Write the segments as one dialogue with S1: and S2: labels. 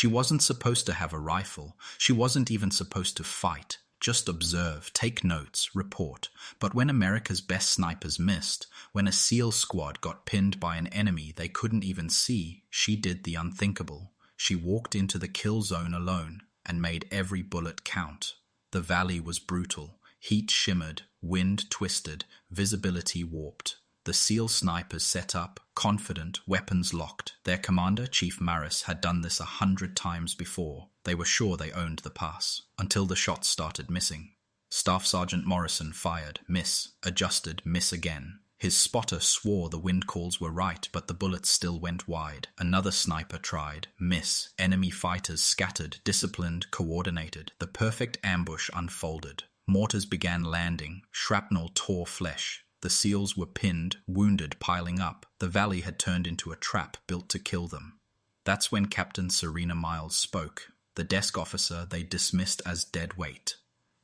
S1: She wasn't supposed to have a rifle. She wasn't even supposed to fight. Just observe, take notes, report. But when America's best snipers missed, when a SEAL squad got pinned by an enemy they couldn't even see, she did the unthinkable. She walked into the kill zone alone and made every bullet count. The valley was brutal. Heat shimmered, wind twisted, visibility warped. The SEAL snipers set up, confident, weapons locked. Their commander, Chief Maris, had done this 100 times before. They were sure they owned the pass, until the shots started missing. Staff Sergeant Morrison fired, miss, adjusted, miss again. His spotter swore the wind calls were right, but the bullets still went wide. Another sniper tried, miss. Enemy fighters scattered, disciplined, coordinated. The perfect ambush unfolded. Mortars began landing. Shrapnel tore flesh. The SEALs were pinned, wounded, piling up. The valley had turned into a trap built to kill them. That's when Captain Serena Miles spoke, the desk officer they dismissed as dead weight.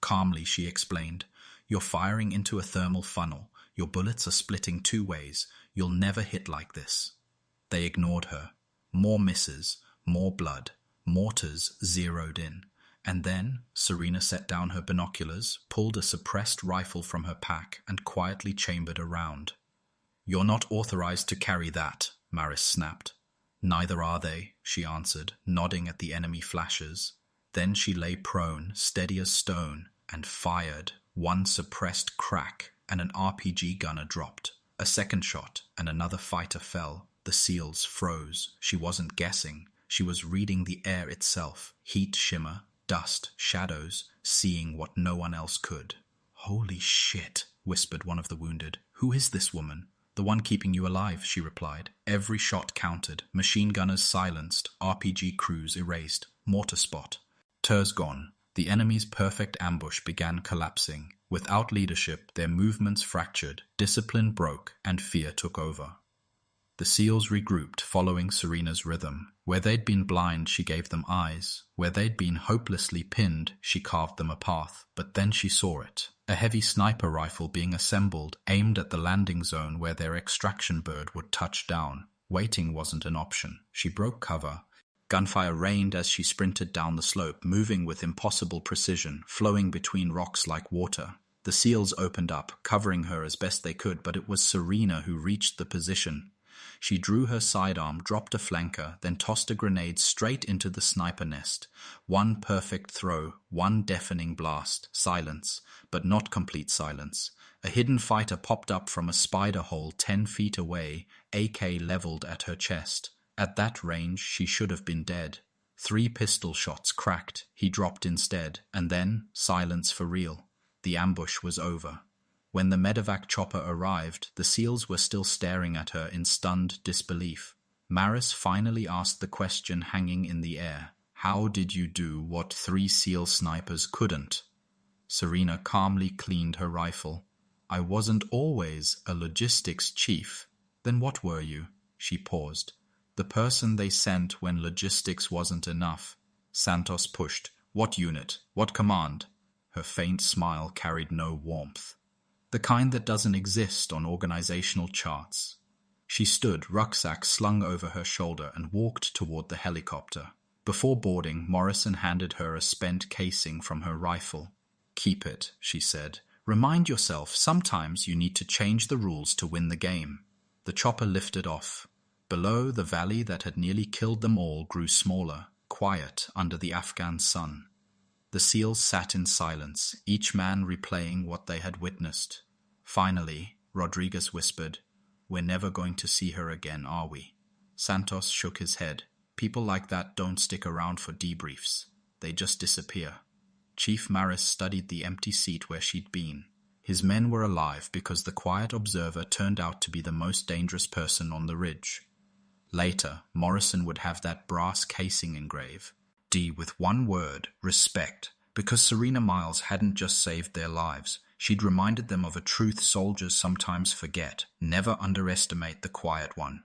S1: Calmly, she explained, "You're firing into a thermal funnel. Your bullets are splitting 2 ways. You'll never hit like this." They ignored her. More misses, more blood. Mortars zeroed in. And then, Serena set down her binoculars, pulled a suppressed rifle from her pack, and quietly chambered a round. "You're not authorized to carry that," Maris snapped. "Neither are they," she answered, nodding at the enemy flashes. Then she lay prone, steady as stone, and fired. One suppressed crack, and an RPG gunner dropped. A second shot, and another fighter fell. The SEALs froze. She wasn't guessing. She was reading the air itself. Heat shimmer, dust, shadows, seeing what no one else could. "Holy shit," whispered one of the wounded. "Who is this woman?" "The one keeping you alive," she replied. Every shot counted. Machine gunners silenced. RPG crews erased. Mortar spot. TERS gone. The enemy's perfect ambush began collapsing. Without leadership, their movements fractured, discipline broke, and fear took over. The SEALs regrouped, following Serena's rhythm. Where they'd been blind, she gave them eyes. Where they'd been hopelessly pinned, she carved them a path. But then she saw it. A heavy sniper rifle being assembled, aimed at the landing zone where their extraction bird would touch down. Waiting wasn't an option. She broke cover. Gunfire rained as she sprinted down the slope, moving with impossible precision, flowing between rocks like water. The SEALs opened up, covering her as best they could, but it was Serena who reached the position. She drew her sidearm, dropped a flanker, then tossed a grenade straight into the sniper nest. One perfect throw, one deafening blast. Silence, but not complete silence. A hidden fighter popped up from a spider hole 10 feet away, AK leveled at her chest. At that range, she should have been dead. 3 pistol shots cracked. He dropped instead, and then silence for real. The ambush was over. When the medevac chopper arrived, the SEALs were still staring at her in stunned disbelief. Maris finally asked the question hanging in the air. "How did you do what 3 SEAL snipers couldn't?" Serena calmly cleaned her rifle. "I wasn't always a logistics chief." "Then what were you?" She paused. "The person they sent when logistics wasn't enough." Santos pushed. "What unit? What command?" Her faint smile carried no warmth. "The kind that doesn't exist on organizational charts." She stood, rucksack slung over her shoulder, and walked toward the helicopter. Before boarding, Morrison handed her a spent casing from her rifle. "Keep it," she said. "Remind yourself, sometimes you need to change the rules to win the game." The chopper lifted off. Below, the valley that had nearly killed them all grew smaller, quiet under the Afghan sun. The SEALs sat in silence, each man replaying what they had witnessed. Finally, Rodriguez whispered, "We're never going to see her again, are we?" Santos shook his head. "People like that don't stick around for debriefs. They just disappear." Chief Maris studied the empty seat where she'd been. His men were alive because the quiet observer turned out to be the most dangerous person on the ridge. Later, Morrison would have that brass casing engraved. With one word, respect, because Serena Miles hadn't just saved their lives. She'd reminded them of a truth soldiers sometimes forget: never underestimate the quiet one.